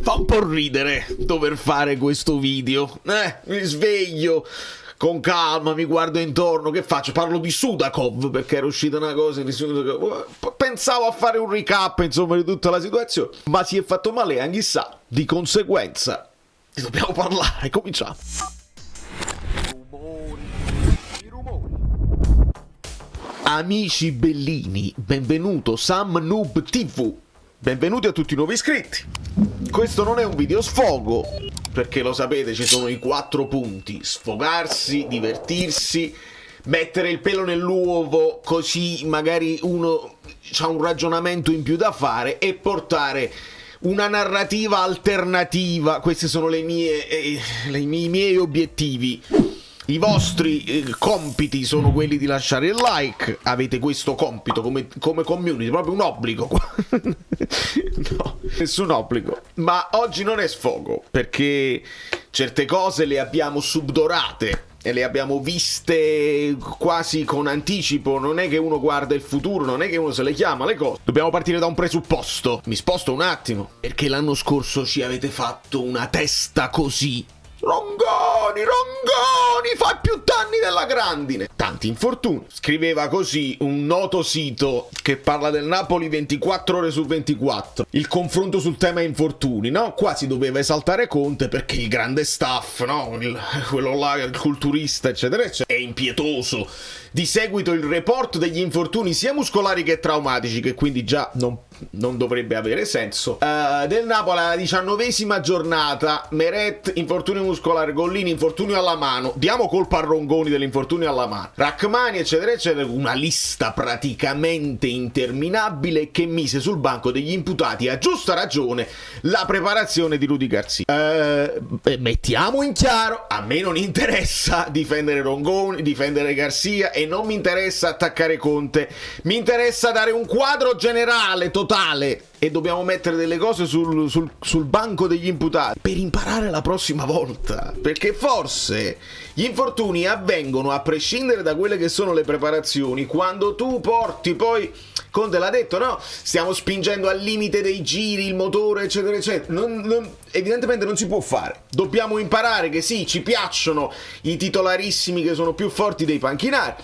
Fa un po' ridere dover fare questo video. Mi sveglio con calma, mi guardo intorno, che faccio? Parlo di Sudakov perché era uscita una cosa di Sudakov. Pensavo a fare un recap, insomma, di tutta la situazione, ma si è fatto male anche sa. Di conseguenza dobbiamo parlare, cominciamo. Amici bellini, benvenuto Sam Noob TV. Benvenuti a tutti i nuovi iscritti. Questo non è un video sfogo, perché lo sapete, ci sono i 4 punti: sfogarsi, divertirsi, mettere il pelo nell'uovo, così magari uno ha un ragionamento in più da fare, e portare una narrativa alternativa. Questi sono i miei obiettivi. I vostri compiti sono quelli di lasciare il like. Avete questo compito come community, proprio un obbligo. No, nessun obbligo. Ma oggi non è sfogo, perché certe cose le abbiamo subdolate e le abbiamo viste quasi con anticipo. Non è che uno guarda il futuro, non è che uno se le chiama le cose. Dobbiamo partire da un presupposto. Mi sposto un attimo, perché l'anno scorso ci avete fatto una testa così. Rongoni, fai più danni della grandine. Tanti infortuni. Scriveva così un noto sito che parla del Napoli 24 ore su 24. Il confronto sul tema infortuni, no? Qua si doveva esaltare Conte perché il grande staff, no? Quello là, il culturista, eccetera, eccetera. È impietoso. Di seguito il report degli infortuni sia muscolari che traumatici, che quindi già non dovrebbe avere senso. Del Napoli alla 19ª giornata: Meret, infortunio muscolare; Gollini, infortunio alla mano. Diamo colpa a Rongoni dell'infortunio alla mano. Rachmani, eccetera, eccetera. Una lista praticamente interminabile che mise sul banco degli imputati, a giusta ragione, la preparazione di Rudy Garcia. Mettiamo in chiaro: a me non interessa difendere Rongoni, difendere Garcia, e non mi interessa attaccare Conte. Mi interessa dare un quadro generale, totale, e dobbiamo mettere delle cose sul banco degli imputati per imparare la prossima volta, perché forse gli infortuni avvengono a prescindere da quelle che sono le preparazioni. Quando tu porti poi, Conte l'ha detto, no? Stiamo spingendo al limite dei giri il motore, eccetera, eccetera. Evidentemente non si può fare. Dobbiamo imparare che sì, ci piacciono i titolarissimi che sono più forti dei panchinari.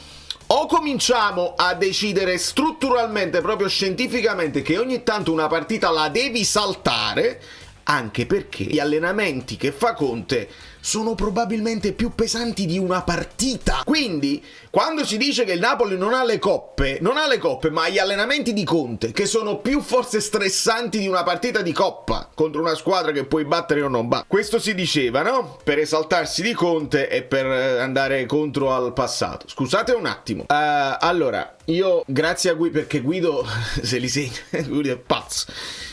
O cominciamo a decidere strutturalmente, proprio scientificamente, che ogni tanto una partita la devi saltare, anche perché gli allenamenti che fa Conte sono probabilmente più pesanti di una partita. Quindi, quando si dice che il Napoli non ha le coppe, ma gli allenamenti di Conte, che sono più forse stressanti di una partita di coppa contro una squadra che puoi battere o non battere. Questo si diceva, no? Per esaltarsi di Conte e per andare contro al passato. Scusate un attimo. Allora, io grazie a Guido, perché Guido se li segna, Guido è pazzo.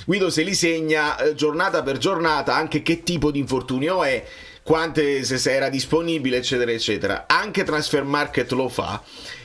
Guido se li segna giornata per giornata, anche che tipo di infortunio è, quante, se era disponibile, eccetera eccetera. Anche Transfermarkt lo fa,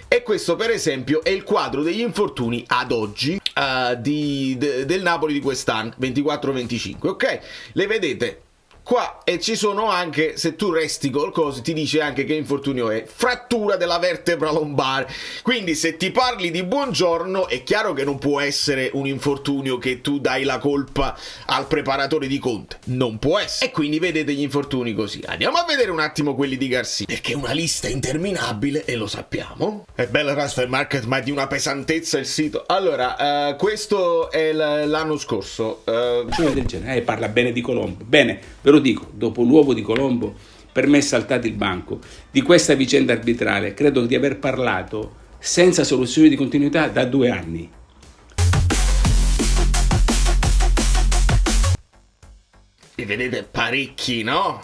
e questo per esempio è il quadro degli infortuni ad oggi del Napoli di quest'anno 24-25, ok? Le vedete qua, e ci sono anche, se tu resti col coso, ti dice anche che infortunio è: frattura della vertebra lombare. Quindi se ti parli di Buongiorno è chiaro che non può essere un infortunio che tu dai la colpa al preparatore di Conte, non può essere. E quindi vedete gli infortuni così. Andiamo a vedere un attimo quelli di Garcia, perché è una lista interminabile e lo sappiamo. È bella Transfermarkt, ma è di una pesantezza il sito. Allora, questo è l'anno scorso, del genere. Parla bene di Colombo. Bene, ve lo dico, dopo l'uovo di Colombo, per me è saltato il banco. Di questa vicenda arbitrale credo di aver parlato senza soluzione di continuità da 2 anni. E vedete parecchi, no?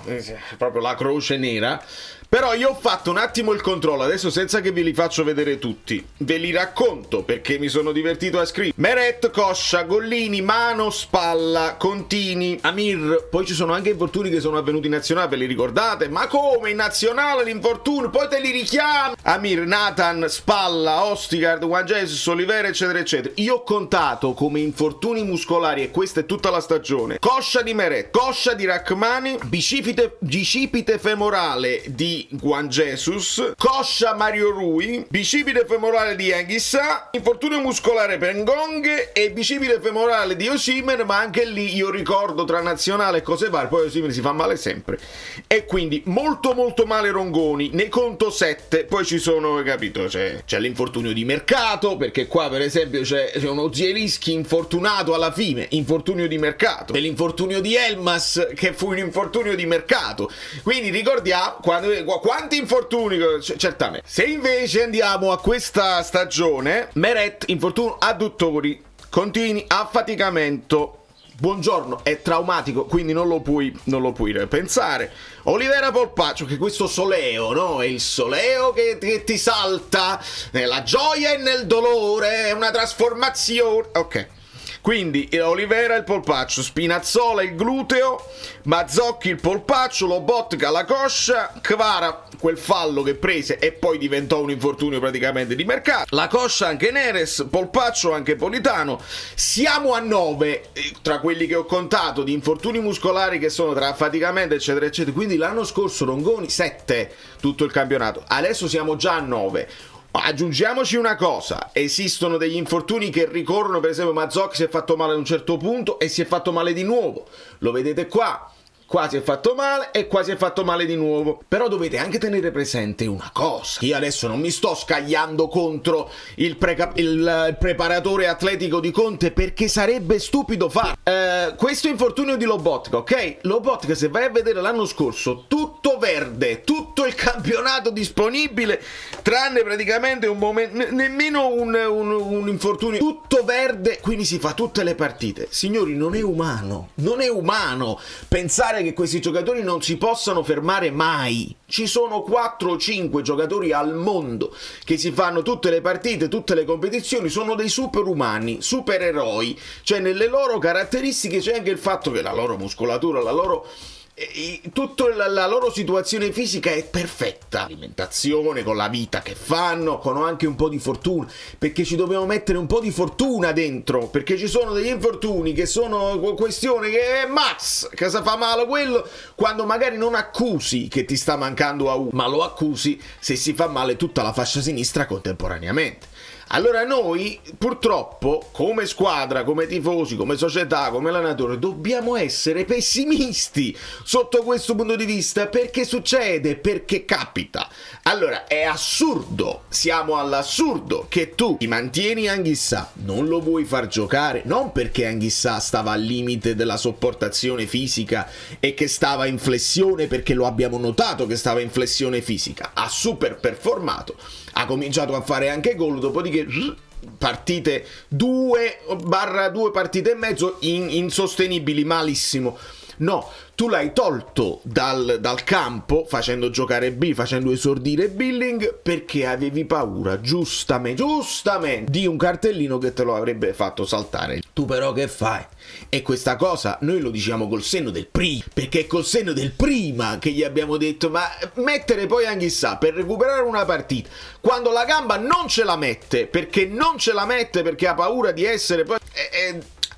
Proprio la croce nera. Però io ho fatto un attimo il controllo, adesso senza che ve li faccio vedere tutti, ve li racconto perché mi sono divertito a scrivere. Meret, coscia, Gollini, mano, spalla, Contini, Amir. Poi ci sono anche infortuni che sono avvenuti in nazionale, ve li ricordate? Ma come in nazionale l'infortunio? Poi te li richiami. Amir, Nathan, spalla, Ostigard, Juan Jesus, Olivera, eccetera eccetera. Io ho contato come infortuni muscolari, e questa è tutta la stagione: coscia di Meret, coscia di Rachmani, bicipite femorale di di Juan Jesus, coscia Mario Rui, bicipite femorale di Anguissa, infortunio muscolare per Ngong e bicipite femorale di Osimhen, ma anche lì io ricordo tra nazionale e cose varie, poi Osimhen si fa male sempre. E quindi molto male Rongoni, ne conto 7, poi ci sono, capito, c'è l'infortunio di mercato, perché qua per esempio c'è uno Zielinski infortunato alla fine, infortunio di mercato, e l'infortunio di Elmas che fu un infortunio di mercato, quindi ricordiamo quanti infortuni, certamente. Se invece andiamo a questa stagione, Meret infortunio adduttori continui, affaticamento. Buongiorno, è traumatico, quindi non lo puoi pensare. Olivera Polpaccio, che questo soleo, no? È il soleo che ti salta nella gioia e nel dolore, è una trasformazione. Ok. Quindi Olivera il polpaccio, Spinazzola il gluteo, Mazzocchi il polpaccio, Lobotka la coscia, Kvara quel fallo che prese e poi diventò un infortunio praticamente di mercato, la coscia anche Neres, polpaccio anche Politano. Siamo a 9 tra quelli che ho contato di infortuni muscolari che sono tra affaticamento eccetera eccetera, quindi l'anno scorso Rongoni 7 tutto il campionato, adesso siamo già a 9. Aggiungiamoci una cosa, esistono degli infortuni che ricorrono, per esempio Mazzocchi si è fatto male ad un certo punto e si è fatto male di nuovo, lo vedete qua si è fatto male e qua si è fatto male di nuovo. Però dovete anche tenere presente una cosa, io adesso non mi sto scagliando contro il preparatore atletico di Conte, perché sarebbe stupido farlo. Questo infortunio di Lobotka, ok? Lobotka, se vai a vedere l'anno scorso, tutto verde, tutto il campionato disponibile, tranne praticamente un momento, nemmeno un infortunio, tutto verde, quindi si fa tutte le partite. Signori, non è umano pensare che questi giocatori non si possano fermare mai. Ci sono 4 o 5 giocatori al mondo che si fanno tutte le partite, tutte le competizioni, sono dei superumani, supereroi, cioè nelle loro caratteristiche c'è anche il fatto che la loro muscolatura, tutta la loro situazione fisica è perfetta, alimentazione, con la vita che fanno, con anche un po' di fortuna, perché ci dobbiamo mettere un po' di fortuna dentro, perché ci sono degli infortuni che sono questione che è Max, che si fa male quello, quando magari non accusi che ti sta mancando a uno, ma lo accusi se si fa male tutta la fascia sinistra contemporaneamente. Allora noi purtroppo come squadra, come tifosi, come società, come allenatore dobbiamo essere pessimisti sotto questo punto di vista, perché succede, perché capita. Allora è assurdo, siamo all'assurdo che tu ti mantieni Anguissa, non lo vuoi far giocare, non perché Anguissa stava al limite della sopportazione fisica e che stava in flessione, perché lo abbiamo notato che stava in flessione fisica, ha super performato, ha cominciato a fare anche gol, dopodiché partite 2/2 partite e mezzo insostenibili, malissimo. No, tu l'hai tolto dal campo facendo giocare facendo esordire Billing, perché avevi paura, giustamente, di un cartellino che te lo avrebbe fatto saltare. Tu però che fai? E questa cosa noi lo diciamo col senno del prima, perché è col senno del prima che gli abbiamo detto, ma mettere poi Anguissa per recuperare una partita quando la gamba non ce la mette perché ha paura di essere poi...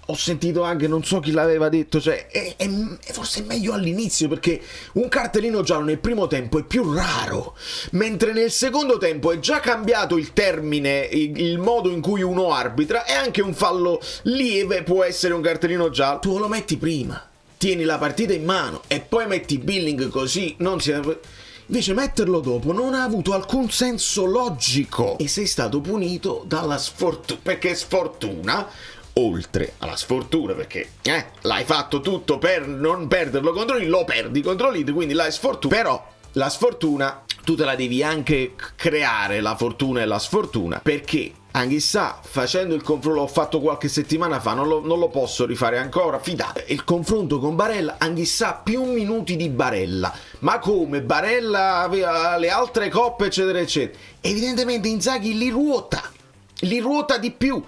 Ho sentito anche, non so chi l'aveva detto, cioè è forse meglio all'inizio, perché un cartellino giallo nel primo tempo è più raro, mentre nel secondo tempo è già cambiato il termine, il modo in cui uno arbitra, e anche un fallo lieve può essere un cartellino giallo. Tu lo metti prima, tieni la partita in mano e poi metti Billing, così non si... Invece metterlo dopo non ha avuto alcun senso logico e sei stato punito dalla sfortuna, perché sfortuna, oltre alla sfortuna, perché l'hai fatto tutto per non perderlo contro lì, lo perdi contro lì, quindi la sfortuna. Però la sfortuna tu te la devi anche creare, la fortuna e la sfortuna, perché Anguissa, facendo il confronto, l'ho fatto qualche settimana fa, non lo posso rifare ancora, fidate. Il confronto con Barella, Anguissa più minuti di Barella, ma come? Barella aveva le altre coppe eccetera eccetera, evidentemente Inzaghi li ruota di più.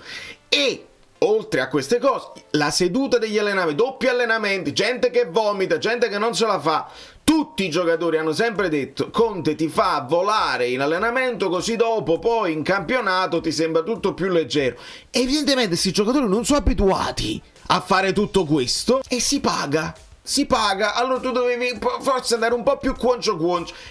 E oltre a queste cose, la seduta degli allenamenti, doppi allenamenti, gente che vomita, gente che non ce la fa. Tutti i giocatori hanno sempre detto: Conte ti fa volare in allenamento, così dopo poi in campionato ti sembra tutto più leggero. Evidentemente questi giocatori non sono abituati a fare tutto questo e si paga. si paga, allora tu dovevi forse andare un po' più cuoncio,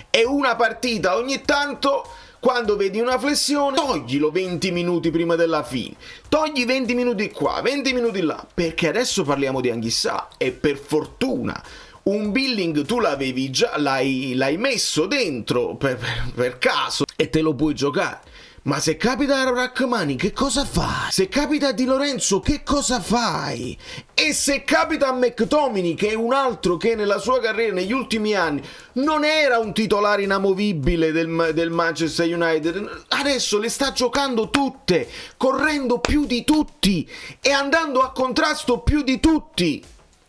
e una partita ogni tanto, quando vedi una flessione, toglilo 20 minuti prima della fine, togli 20 minuti qua, 20 minuti là, perché adesso parliamo di Anghissà e per fortuna un billing tu l'avevi già, l'hai messo dentro per caso e te lo puoi giocare. Ma se capita a Rachmani, che cosa fai? Se capita a Di Lorenzo, che cosa fai? E se capita a McTominay, che è un altro che nella sua carriera, negli ultimi anni, non era un titolare inamovibile del Manchester United, adesso le sta giocando tutte, correndo più di tutti e andando a contrasto più di tutti.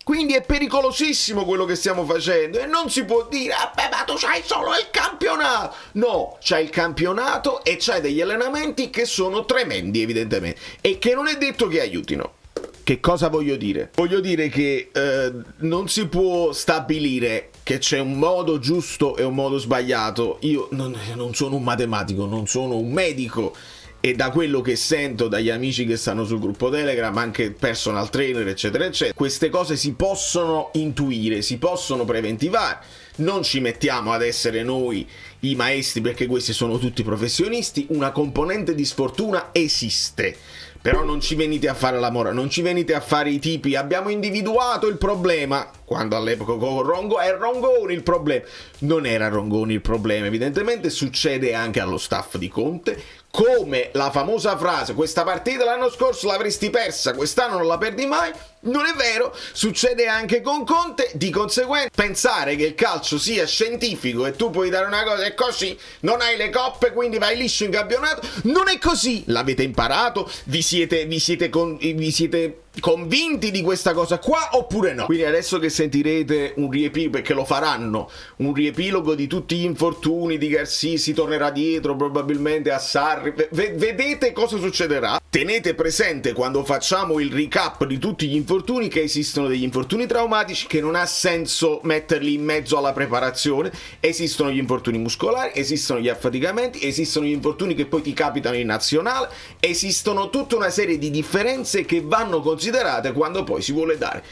Quindi è pericolosissimo quello che stiamo facendo e non si può dire ma tu c'hai solo il campionato. No, c'hai il campionato e c'hai degli allenamenti che sono tremendi evidentemente e che non è detto che aiutino. Che cosa voglio dire? Voglio dire che non si può stabilire che c'è un modo giusto e un modo sbagliato. Io non sono un matematico, non sono un medico. E da quello che sento dagli amici che stanno sul gruppo Telegram, anche personal trainer eccetera eccetera, queste cose si possono intuire, si possono preventivare. Non ci mettiamo ad essere noi i maestri perché questi sono tutti professionisti, una componente di sfortuna esiste. Però non ci venite a fare la mora, non ci venite a fare i tipi abbiamo individuato il problema, quando all'epoca con Rongo è Rongoni il problema. Non era Rongoni il problema, evidentemente succede anche allo staff di Conte, come la famosa frase questa partita l'anno scorso l'avresti persa, quest'anno non la perdi mai. Non è vero, succede anche con Conte, di conseguenza pensare che il calcio sia scientifico e tu puoi dare una cosa e così non hai le coppe quindi vai liscio in campionato, non è così, l'avete imparato, vi siete convinti di questa cosa qua oppure no? Quindi adesso che sentirete un riepilogo, perché lo faranno, un riepilogo di tutti gli infortuni di Garcia, si tornerà dietro probabilmente a Sarri, vedete cosa succederà. Tenete presente quando facciamo il recap di tutti gli infortuni che esistono degli infortuni traumatici che non ha senso metterli in mezzo alla preparazione, esistono gli infortuni muscolari, esistono gli affaticamenti, esistono gli infortuni che poi ti capitano in nazionale, esistono tutta una serie di differenze che vanno considerate quando poi si vuole dare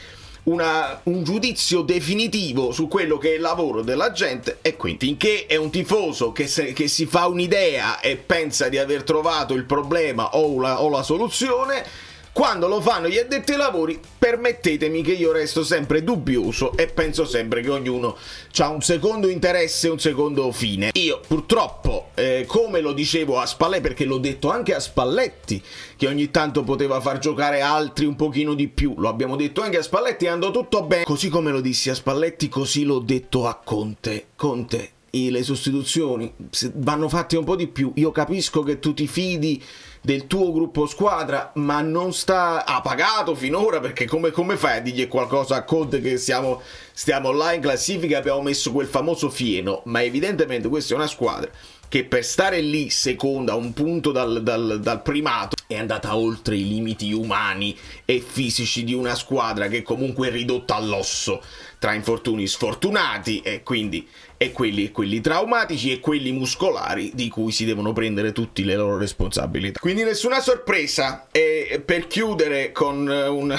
un giudizio definitivo su quello che è il lavoro della gente. E quindi finché è un tifoso che si fa un'idea e pensa di aver trovato il problema o la soluzione, quando lo fanno gli addetti ai lavori, permettetemi che io resto sempre dubbioso e penso sempre che ognuno ha un secondo interesse e un secondo fine. Io purtroppo, come lo dicevo a Spalletti, perché l'ho detto anche a Spalletti, che ogni tanto poteva far giocare altri un pochino di più, lo abbiamo detto anche a Spalletti e andò tutto bene. Così come lo dissi a Spalletti, così l'ho detto a Conte. Conte, le sostituzioni vanno fatte un po' di più. Io capisco che tu ti fidi del tuo gruppo squadra, ma non ha pagato finora, perché come fai a dirgli qualcosa a Conte che stiamo là in classifica, abbiamo messo quel famoso fieno? Ma evidentemente questa è una squadra che per stare lì seconda a un punto dal primato è andata oltre i limiti umani e fisici di una squadra che comunque è ridotta all'osso tra infortuni sfortunati e quindi quelli traumatici e quelli muscolari di cui si devono prendere tutte le loro responsabilità. Quindi nessuna sorpresa. E per chiudere con un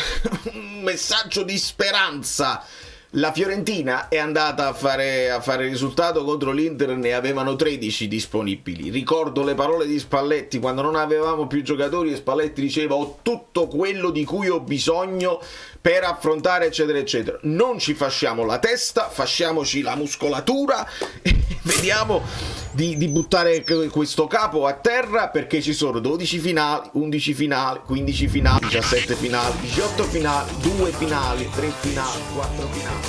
messaggio di speranza, la Fiorentina è andata a fare risultato contro l'Inter, ne avevano 13 disponibili. Ricordo le parole di Spalletti quando non avevamo più giocatori e Spalletti diceva ho tutto quello di cui ho bisogno per affrontare eccetera eccetera. Non ci fasciamo la testa, fasciamoci la muscolatura e vediamo di buttare questo capo a terra, perché ci sono 12 finali, 11 finali, 15 finali, 17 finali, 18 finali, 2 finali, 3 finali, 4 finali.